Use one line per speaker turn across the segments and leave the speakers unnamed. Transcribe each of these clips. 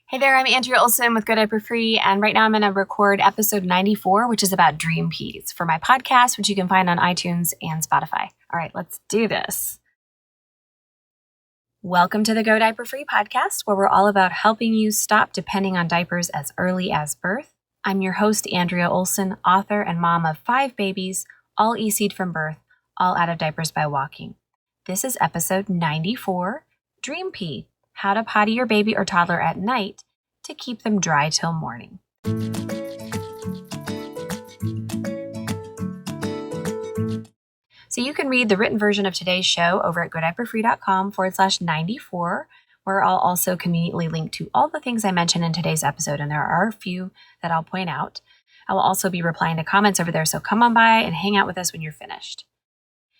Hey there, I'm Andrea Olson with Go Diaper Free, and right now I'm going to record episode 94, which is about dream peas for my podcast, which you can find on iTunes and Spotify. All right, let's do this. Welcome to the Go Diaper Free podcast, where we're all about helping you stop depending on diapers as early as birth. I'm your host, Andrea Olson, author and mom of 5 babies, all EC'd from birth, all out of diapers by walking. This is episode 94, Dream Pea. How to potty your baby or toddler at night to keep them dry till morning. So you can read the written version of today's show over at godiaperfree.com/94, where I'll also conveniently link to all the things I mentioned in today's episode, and there are a few that I'll point out. I will also be replying to comments over there, so come on by and hang out with us when you're finished.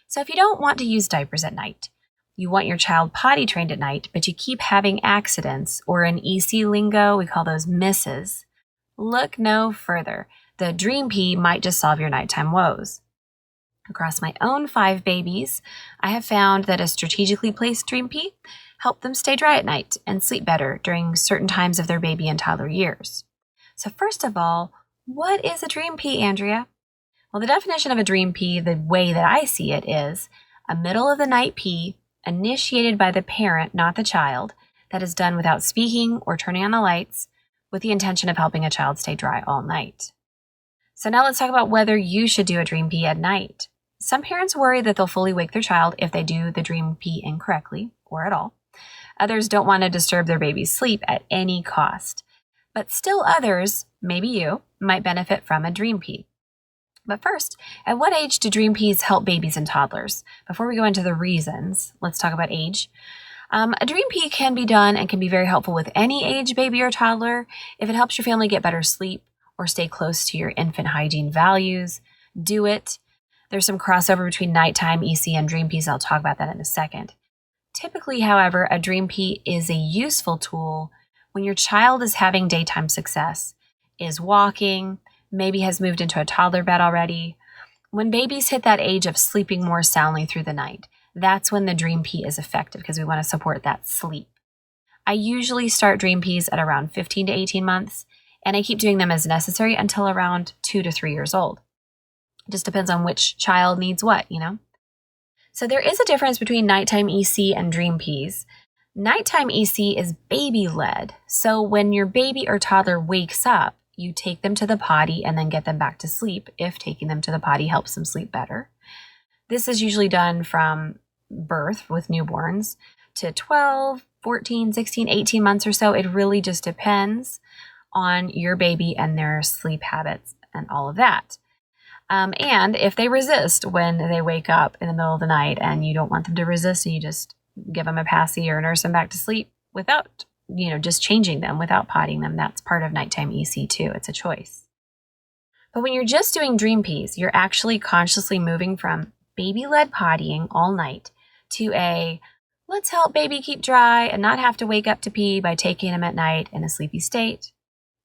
So if you don't want to use diapers at night, you want your child potty trained at night, but you keep having accidents, or in EC lingo, we call those misses, look no further. The dream pea might just solve your nighttime woes. Across my own 5 babies, I have found that a strategically placed dream pea helped them stay dry at night and sleep better during certain times of their baby and toddler years. So first of all, what is a dream pea, Andrea? Well, the definition of a dream pea, the way that I see it, is a middle of the night pea initiated by the parent, not the child, that is done without speaking or turning on the lights, with the intention of helping a child stay dry all night. So now let's talk about whether you should do a dream pea at night. Some parents worry that they'll fully wake their child if they do the dream pea incorrectly, or at all. Others don't want to disturb their baby's sleep at any cost. But still others, maybe you, might benefit from a dream pea. But first, at what age do dream peas help babies and toddlers? Before we go into the reasons, let's talk about age. A dream pea can be done and can be very helpful with any age baby or toddler if it helps your family get better sleep or stay close to your infant hygiene values. Do it. There's some crossover between nighttime EC and dream peas. I'll talk about that in a second. Typically, however, a dream pea is a useful tool when your child is having daytime success, is walking, maybe has moved into a toddler bed already. When babies hit that age of sleeping more soundly through the night, that's when the dream pea is effective because we want to support that sleep. I usually start dream peas at around 15 to 18 months, and I keep doing them as necessary until around 2 to 3 years old. It just depends on which child needs what, So there is a difference between nighttime EC and dream peas. Nighttime EC is baby-led, so when your baby or toddler wakes up, you take them to the potty and then get them back to sleep if taking them to the potty helps them sleep better. This is usually done from birth with newborns to 12, 14, 16, 18 months or so. It really just depends on your baby and their sleep habits and all of that. And if they resist when they wake up in the middle of the night and you don't want them to resist and you just give them a passy or nurse them back to sleep without just changing them without potting them, that's part of nighttime EC too. It's a choice. But when you're just doing dream peas, you're actually consciously moving from baby-led pottying all night to a let's help baby keep dry and not have to wake up to pee by taking him at night in a sleepy state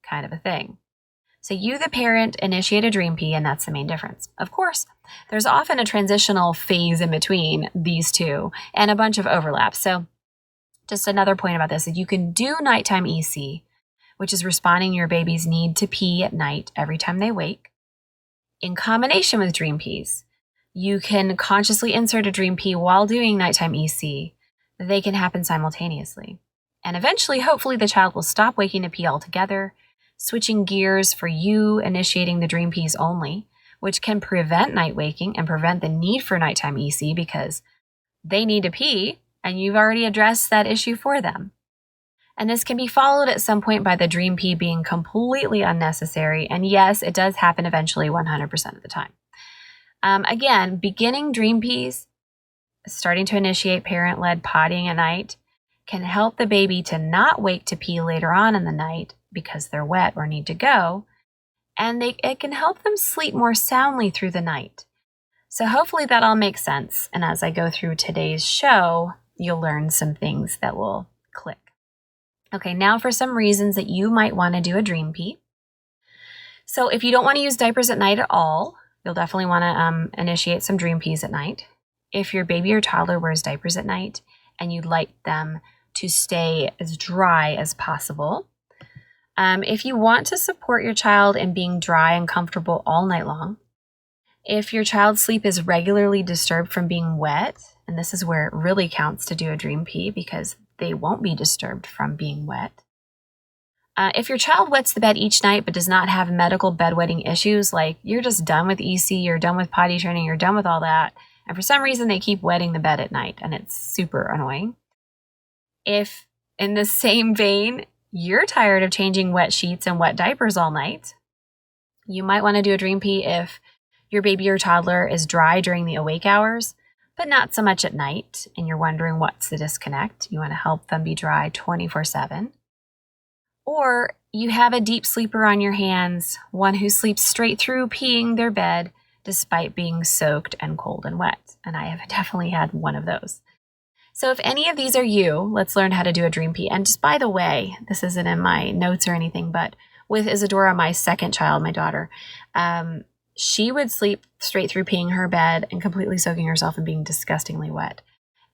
kind of a thing. So you, the parent, initiate a dream pea, and that's the main difference. Of course, there's often a transitional phase in between these two and a bunch of overlaps. So just another point about this is you can do nighttime EC, which is responding to your baby's need to pee at night every time they wake, in combination with dream peas. You can consciously insert a dream pea while doing nighttime EC. They can happen simultaneously. And eventually, hopefully, the child will stop waking to pee altogether, switching gears for you initiating the dream peas only, which can prevent night waking and prevent the need for nighttime EC because they need to pee, and you've already addressed that issue for them. And this can be followed at some point by the dream pea being completely unnecessary. And yes, it does happen eventually 100% of the time. Again, beginning dream peas, starting to initiate parent-led pottying at night, can help the baby to not wake to pee later on in the night because they're wet or need to go. And it can help them sleep more soundly through the night. So hopefully that all makes sense. And as I go through today's show, you'll learn some things that will click. Okay, now for some reasons that you might want to do a dream pea. So if you don't want to use diapers at night at all, you'll definitely want to initiate some dream peas at night. If your baby or toddler wears diapers at night and you'd like them to stay as dry as possible, If you want to support your child in being dry and comfortable all night long, if your child's sleep is regularly disturbed from being wet, and this is where it really counts to do a dream pee because they won't be disturbed from being wet. If your child wets the bed each night but does not have medical bedwetting issues, like you're just done with EC, you're done with potty training, you're done with all that, and for some reason they keep wetting the bed at night and it's super annoying. If, in the same vein, you're tired of changing wet sheets and wet diapers all night, you might want to do a dream pee if your baby or toddler is dry during the awake hours, but not so much at night, and you're wondering what's the disconnect. You want to help them be dry 24/7. Or you have a deep sleeper on your hands, one who sleeps straight through peeing their bed despite being soaked and cold and wet. And I have definitely had one of those. So if any of these are you, let's learn how to do a dream pee. And just by the way, this isn't in my notes or anything, but with Isadora, my second child, my daughter, she would sleep straight through peeing her bed and completely soaking herself and being disgustingly wet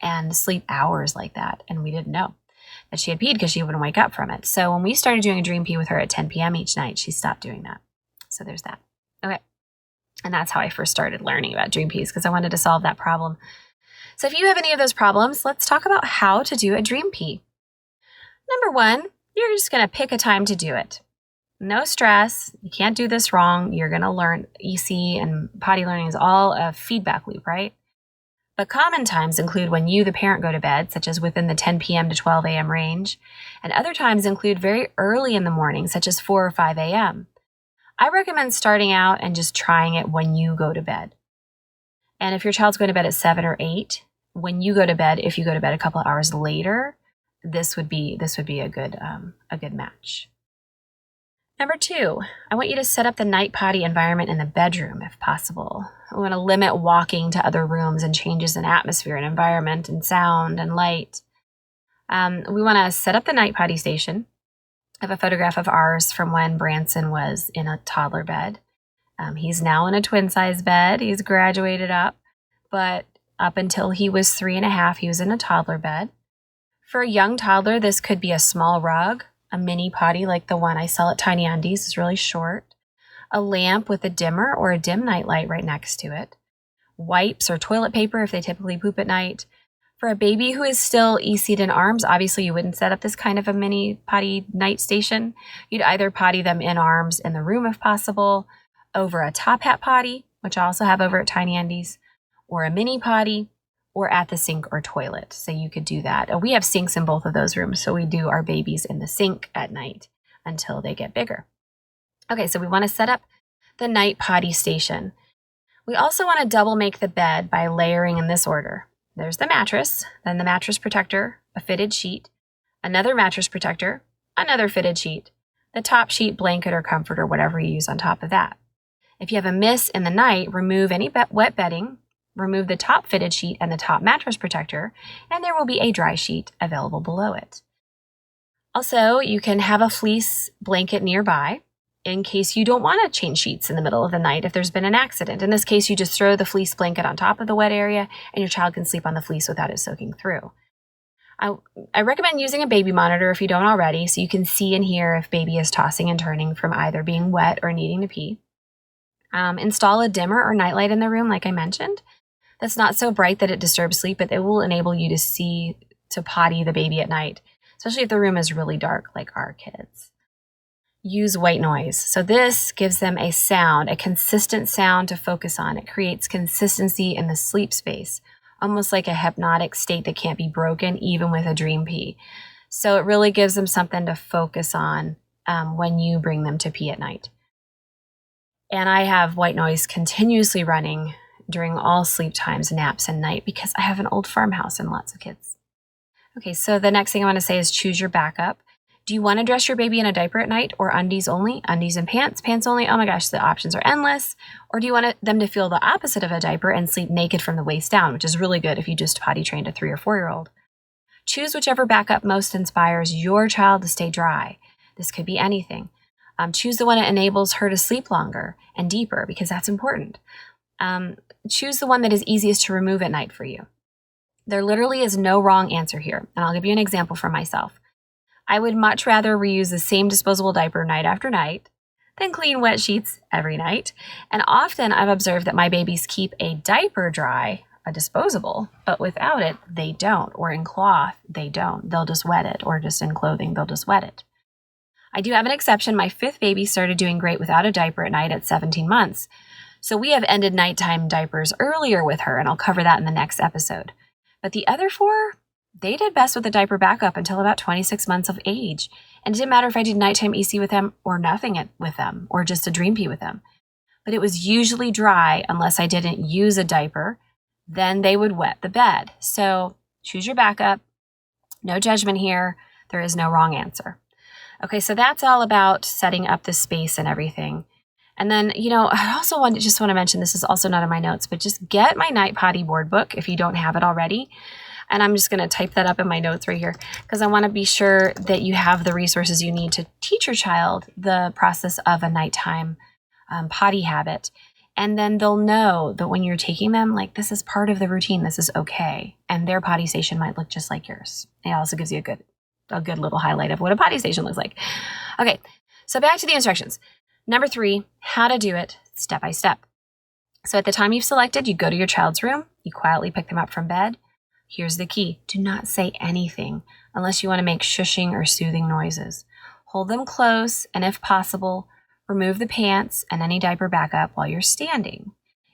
and sleep hours like that. And we didn't know that she had peed because she wouldn't wake up from it. So when we started doing a dream pee with her at 10 p.m. each night, she stopped doing that. So there's that. Okay. And that's how I first started learning about dream pees because I wanted to solve that problem. So if you have any of those problems, let's talk about how to do a dream pee. Number one, you're just going to pick a time to do it. No stress. You can't do this wrong. You're going to learn. EC and potty learning is all a feedback loop, right? But common times include when you, the parent, go to bed, such as within the 10 p.m. to 12 a.m. range, and other times include very early in the morning, such as 4 or 5 a.m. I recommend starting out and just trying it when you go to bed. And if your child's going to bed at 7 or 8, when you go to bed, if you go to bed a couple of hours later, this would be a good match. Number two, I want you to set up the night potty environment in the bedroom if possible. I want to limit walking to other rooms and changes in atmosphere and environment and sound and light. We want to set up the night potty station. I have a photograph of ours from when Branson was in a toddler bed. He's now in a twin size bed. He's graduated up, but up until he was 3.5, he was in a toddler bed. For a young toddler, this could be a small rug, a mini potty like the one I sell at Tiny Undies is really short, a lamp with a dimmer or a dim night light right next to it, wipes or toilet paper if they typically poop at night. For a baby who is still EC'd in arms, obviously you wouldn't set up this kind of a mini potty night station. You'd either potty them in arms in the room if possible, over a top hat potty, which I also have over at Tiny Undies, or a mini potty, or at the sink or toilet. So you could do that. We have sinks in both of those rooms, so we do our babies in the sink at night until they get bigger. Okay, so we want to set up the night potty station. We also want to double make the bed by layering in this order. There's the mattress, then the mattress protector, a fitted sheet, another mattress protector, another fitted sheet, the top sheet, blanket, or comforter, whatever you use on top of that. If you have a miss in the night, remove any wet bedding, remove the top fitted sheet and the top mattress protector, and there will be a dry sheet available below it. Also, you can have a fleece blanket nearby in case you don't want to change sheets in the middle of the night if there's been an accident. In this case, you just throw the fleece blanket on top of the wet area and your child can sleep on the fleece without it soaking through. I recommend using a baby monitor if you don't already, so you can see and hear if baby is tossing and turning from either being wet or needing to pee. Install a dimmer or nightlight in the room, like I mentioned. That's not so bright that it disturbs sleep, but it will enable you to potty the baby at night, especially if the room is really dark like our kids. Use white noise. So this gives them a sound, a consistent sound to focus on. It creates consistency in the sleep space, almost like a hypnotic state that can't be broken even with a dream pee. So it really gives them something to focus on when you bring them to pee at night. And I have white noise continuously running during all sleep times, naps, and night because I have an old farmhouse and lots of kids. Okay, so the next thing I want to say is choose your backup. Do you want to dress your baby in a diaper at night or undies only? Undies and pants? Pants only? Oh my gosh, the options are endless. Or do you want them to feel the opposite of a diaper and sleep naked from the waist down, which is really good if you just potty trained a 3 or 4-year-old. Choose whichever backup most inspires your child to stay dry. This could be anything. Choose the one that enables her to sleep longer and deeper because that's important. Choose the one that is easiest to remove at night for you. There literally is no wrong answer here, and I'll give you an example from myself. I would much rather reuse the same disposable diaper night after night than clean wet sheets every night. And often I've observed that my babies keep a diaper dry, a disposable, but without it, they don't. Or in cloth, they don't. They'll just wet it, or just in clothing, they'll just wet it. I do have an exception. My 5th baby started doing great without a diaper at night at 17 months. So we have ended nighttime diapers earlier with her, and I'll cover that in the next episode. But the other 4, they did best with the diaper backup until about 26 months of age. And it didn't matter if I did nighttime EC with them or nothing with them, or just a dream pee with them. But it was usually dry unless I didn't use a diaper. Then they would wet the bed. So choose your backup. No judgment here. There is no wrong answer. Okay, so that's all about setting up the space and everything. And then, I also want to mention, this is also not in my notes, but just get my night potty board book if you don't have it already. And I'm just going to type that up in my notes right here because I want to be sure that you have the resources you need to teach your child the process of a nighttime potty habit. And then they'll know that when you're taking them, like, this is part of the routine, this is okay. And their potty station might look just like yours. It also gives you a good little highlight of what a potty station looks like. Okay, so back to the instructions. Number 3, how to do it step by step. So at the time you've selected, you go to your child's room, you quietly pick them up from bed. Here's the key. Do not say anything unless you want to make shushing or soothing noises. Hold them close, and if possible, remove the pants and any diaper backup while you're standing.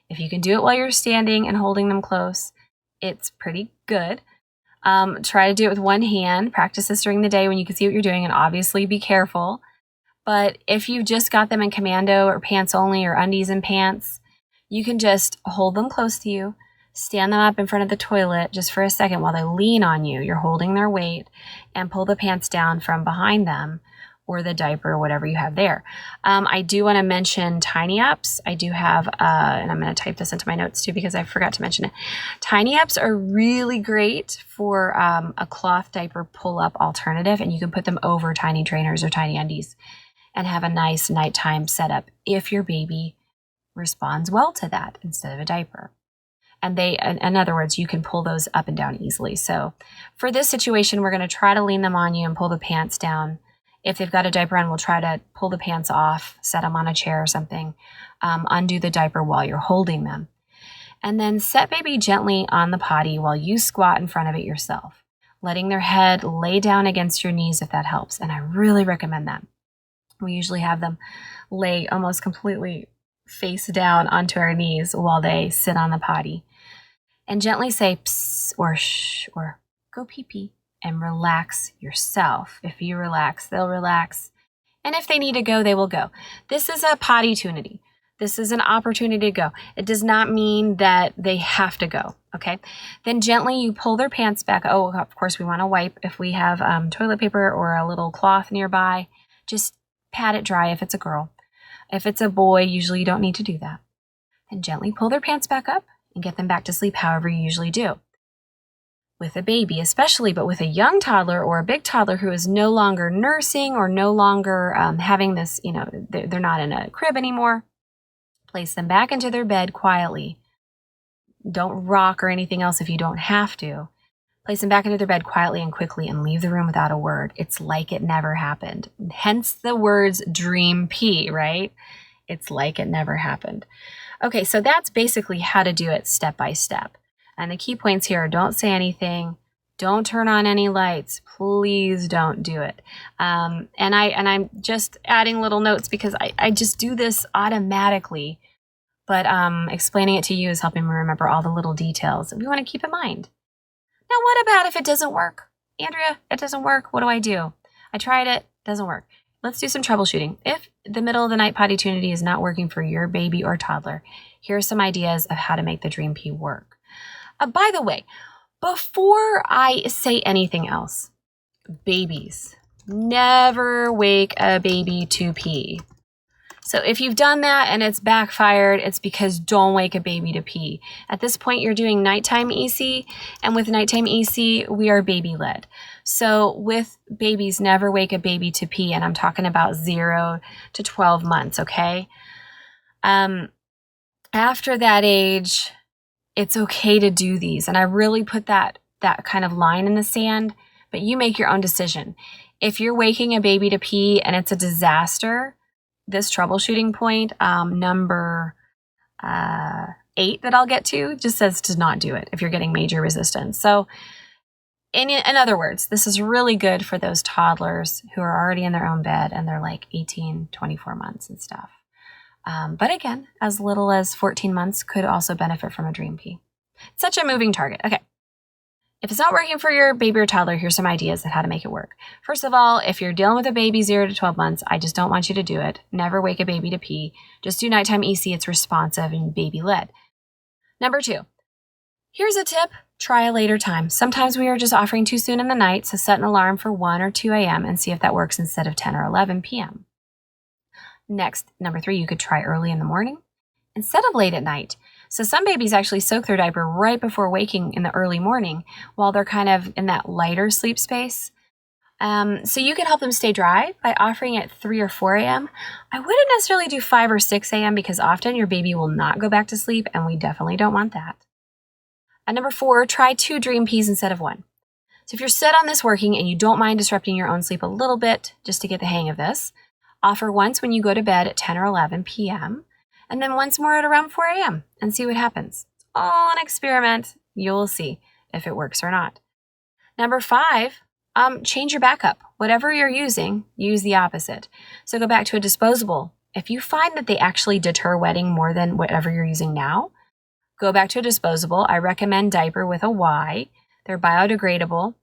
If you can do it while you're standing and holding them close, it's pretty good. Try to do it with one hand. Practice this during the day when you can see what you're doing, and obviously be careful. But if you've just got them in commando or pants only or undies and pants, you can just hold them close to you, stand them up in front of the toilet just for a second while they lean on you. You're holding their weight, and pull the pants down from behind them or the diaper or whatever you have there. I do want to mention tiny ups. I do have, and I'm going to type this into my notes too because I forgot to mention it. Tiny ups are really great for a cloth diaper pull-up alternative, and you can put them over tiny trainers or tiny undies and have a nice nighttime setup if your baby responds well to that instead of a diaper. And in other words, you can pull those up and down easily. So for this situation, we're going to try to lean them on you and pull the pants down. If they've got a diaper on, we'll try to pull the pants off, set them on a chair or something, undo the diaper while you're holding them. And then set baby gently on the potty while you squat in front of it yourself, letting their head lay down against your knees if that helps. And I really recommend that. We usually have them lay almost completely face down onto our knees while they sit on the potty. And gently say psst or shh or go pee pee and relax yourself. If you relax, they'll relax. And if they need to go, they will go. This is a potty-tunity. This is an opportunity to go. It does not mean that they have to go, okay? Then gently you pull their pants back. Oh, of course, we want to wipe. If we have toilet paper or a little cloth nearby, just pat it dry if it's a girl. If it's a boy, usually you don't need to do that. And gently pull their pants back up and get them back to sleep however you usually do. With a baby especially, but with a young toddler or a big toddler who is no longer nursing or no longer having this, they're not in a crib anymore, place them back into their bed quietly. Don't rock or anything else if you don't have to. Place them back into their bed quietly and quickly and leave the room without a word. It's like it never happened. Hence the words dream pee, right? It's like it never happened. Okay, so that's basically how to do it step by step. And the key points here are don't say anything, don't turn on any lights, please don't do it. And I'm just adding little notes because I just do this automatically, but explaining it to you is helping me remember all the little details that we want to keep in mind. Now, what about if it doesn't work? Andrea, it doesn't work. What do I do? I tried it, doesn't work. Let's do some troubleshooting. If the middle of the night potty-tunity is not working for your baby or toddler, here are some ideas of how to make the dream pee work. By the way, before I say anything else, babies, never wake a baby to pee. So if you've done that and it's backfired, it's because don't wake a baby to pee. At this point, you're doing nighttime EC, and with nighttime EC, we are baby-led. So with babies, never wake a baby to pee, and I'm talking about 0 to 12 months, okay? After that age, it's okay to do these, and I really put that kind of line in the sand, but you make your own decision. If you're waking a baby to pee and it's a disaster, this troubleshooting point, number 8 that I'll get to, just says to not do it if you're getting major resistance. So in other words, this is really good for those toddlers who are already in their own bed and they're like 18, 24 months and stuff. But again, as little as 14 months could also benefit from a dream pee. Such a moving target. Okay. If it's not working for your baby or toddler, here's some ideas on how to make it work. First of all, if you're dealing with a baby 0 to 12 months, I just don't want you to do it. Never wake a baby to pee. Just do nighttime EC. It's responsive and baby-led. Number 2, here's a tip. Try a later time. Sometimes we are just offering too soon in the night, so set an alarm for 1 or 2 a.m. and see if that works instead of 10 or 11 p.m. Next, number 3, you could try early in the morning instead of late at night. So some babies actually soak their diaper right before waking in the early morning while they're kind of in that lighter sleep space. So you can help them stay dry by offering it 3 or 4 a.m. I wouldn't necessarily do 5 or 6 a.m. because often your baby will not go back to sleep, and we definitely don't want that. And number 4, try 2 dream pees instead of 1. So if you're set on this working and you don't mind disrupting your own sleep a little bit just to get the hang of this, offer once when you go to bed at 10 or 11 p.m., and then once more at around 4 a.m. and see what happens. It's all an experiment. You'll see if it works or not. Number 5, change your backup. Whatever you're using, use the opposite. So go back to a disposable. If you find that they actually deter wetting more than whatever you're using now, go back to a disposable. I recommend Diaper with a Y. They're biodegradable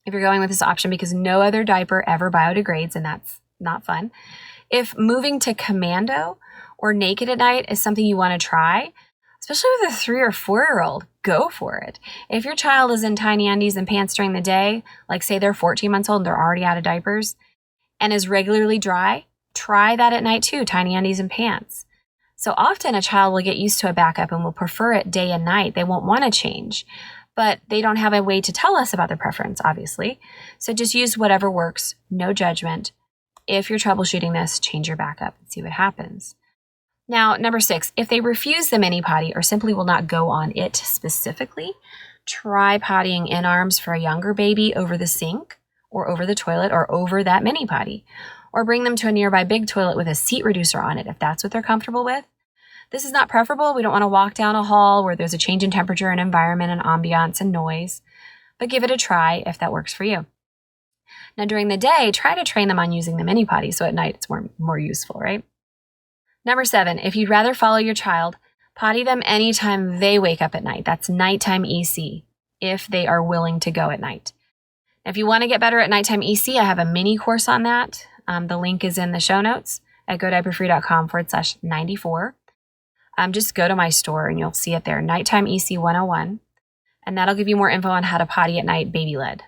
if you're going with this option because no other diaper ever biodegrades, and that's not fun. If moving to Commando or Naked at night is something you want to try, especially with a 3 or 4-year-old, go for it. If your child is in tiny undies and pants during the day, like say they're 14 months old and they're already out of diapers, and is regularly dry, try that at night too, tiny undies and pants. So often a child will get used to a backup and will prefer it day and night. They won't want to change, but they don't have a way to tell us about their preference, obviously. So just use whatever works, no judgment. If you're troubleshooting this, change your backup and see what happens. Now, number 6, if they refuse the mini potty or simply will not go on it specifically, try pottying in arms for a younger baby over the sink or over the toilet or over that mini potty, or bring them to a nearby big toilet with a seat reducer on it if that's what they're comfortable with. This is not preferable. We don't want to walk down a hall where there's a change in temperature and environment and ambiance and noise, but give it a try if that works for you. Now, during the day, try to train them on using the mini potty so at night it's more useful, right? Number 7, if you'd rather follow your child, potty them anytime they wake up at night. That's nighttime EC, if they are willing to go at night. If you want to get better at nighttime EC, I have a mini course on that. The link is in the show notes at godiaperfree.com/94. Just go to my store and you'll see it there, Nighttime EC 101. And that'll give you more info on how to potty at night baby-led.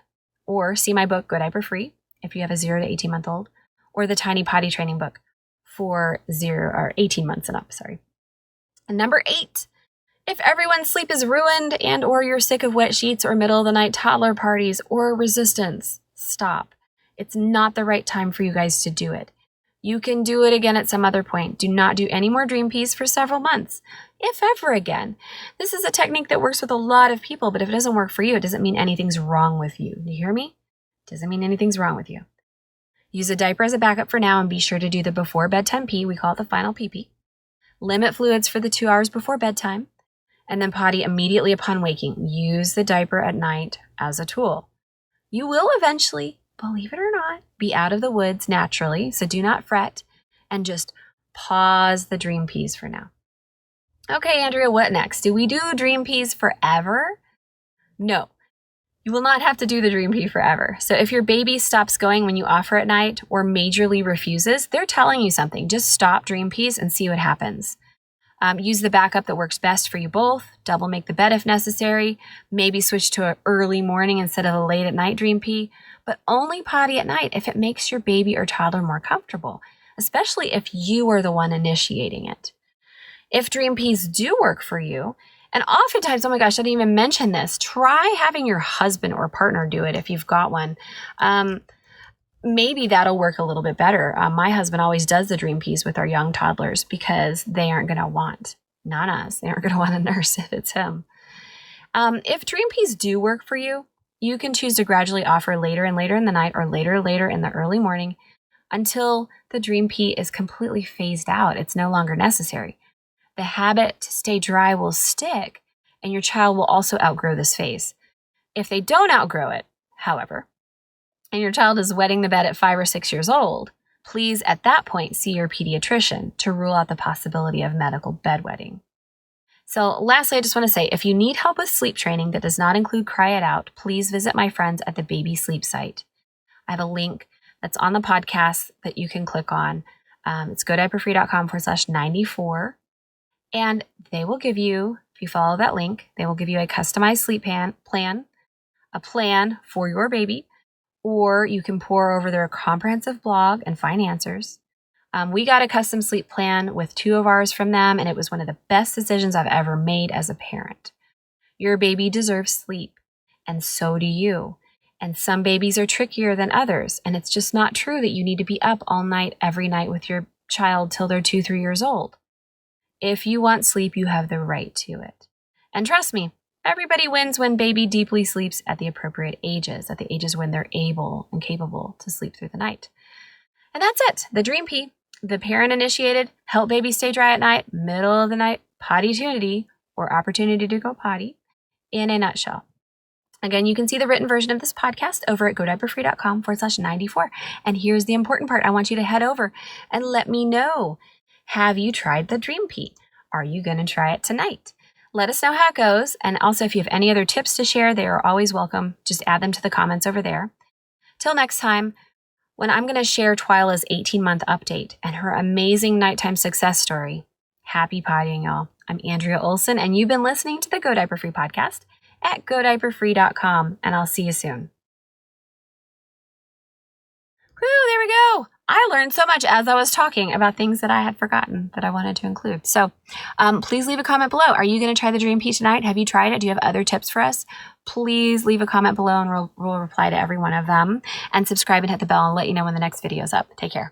Or see my book, Go Diaper Free, if you have a 0 to 18-month-old, or the Tiny Potty Training book for 0 or 18 months and up, And number 8, if everyone's sleep is ruined and or you're sick of wet sheets or middle of the night toddler parties or resistance, stop. It's not the right time for you guys to do it. You can do it again at some other point. Do not do any more dream pees for several months, if ever again. This is a technique that works with a lot of people, but if it doesn't work for you, it doesn't mean anything's wrong with you. Do you hear me? It doesn't mean anything's wrong with you. Use a diaper as a backup for now and be sure to do the before bedtime pee. We call it the final pee-pee. Limit fluids for the 2 hours before bedtime, and then potty immediately upon waking. Use the diaper at night as a tool. You will eventually, believe it or not, be out of the woods naturally, so do not fret, and just pause the dream peas for now. Okay, Andrea, what next? Do we do dream peas forever? No. You will not have to do the dream pee forever. So if your baby stops going when you offer at night or majorly refuses, they're telling you something. Just stop dream peas and see what happens. Use the backup that works best for you both. Double make the bed if necessary. Maybe switch to an early morning instead of a late at night dream pee. But only potty at night if it makes your baby or toddler more comfortable, especially if you are the one initiating it. If dream peas do work for you, and oftentimes, oh my gosh, I didn't even mention this, try having your husband or partner do it if you've got one. Maybe that'll work a little bit better. My husband always does the dream peas with our young toddlers because they aren't going to want, not us, they aren't going to want a nurse if it's him. If dream peas do work for you, You can choose to gradually offer later and later in the night or later in the early morning until the Dream Pee is completely phased out. It's no longer necessary. The habit to stay dry will stick, and your child will also outgrow this phase. If they don't outgrow it, however, and your child is wetting the bed at 5 or 6 years old, please at that point see your pediatrician to rule out the possibility of medical bedwetting. So lastly, I just want to say, if you need help with sleep training that does not include Cry It Out, please visit my friends at the Baby Sleep site. I have a link that's on the podcast that you can click on. It's godiaperfree.com/94. And they will give you, if you follow that link, they will give you a customized sleep plan, a plan for your baby, or you can pore over their comprehensive blog and find answers. We got a custom sleep plan with 2 of ours from them, and it was one of the best decisions I've ever made as a parent. Your baby deserves sleep, and so do you. And some babies are trickier than others, and it's just not true that you need to be up all night, every night with your child till they're 2, 3 years old. If you want sleep, you have the right to it. And trust me, everybody wins when baby deeply sleeps at the appropriate ages, at the ages when they're able and capable to sleep through the night. And that's it. The Dream Pee, the parent-initiated, help baby stay dry at night, middle of the night, potty-tunity, or opportunity to go potty, in a nutshell. Again, you can see the written version of this podcast over at godiaperfree.com/94. And here's the important part. I want you to head over and let me know. Have you tried the Dream Pee? Are you going to try it tonight? Let us know how it goes. And also, if you have any other tips to share, they are always welcome. Just add them to the comments over there. Till next time, when I'm going to share Twyla's 18-month update and her amazing nighttime success story. Happy pottying, y'all. I'm Andrea Olson, and you've been listening to the Go Diaper Free podcast at godiaperfree.com, and I'll see you soon. Woo, there we go. I learned so much as I was talking about things that I had forgotten that I wanted to include. So please leave a comment below. Are you going to try the Dream Pee tonight? Have you tried it? Do you have other tips for us? Please leave a comment below and we'll reply to every one of them. And subscribe and hit the bell and let you know when the next video is up. Take care.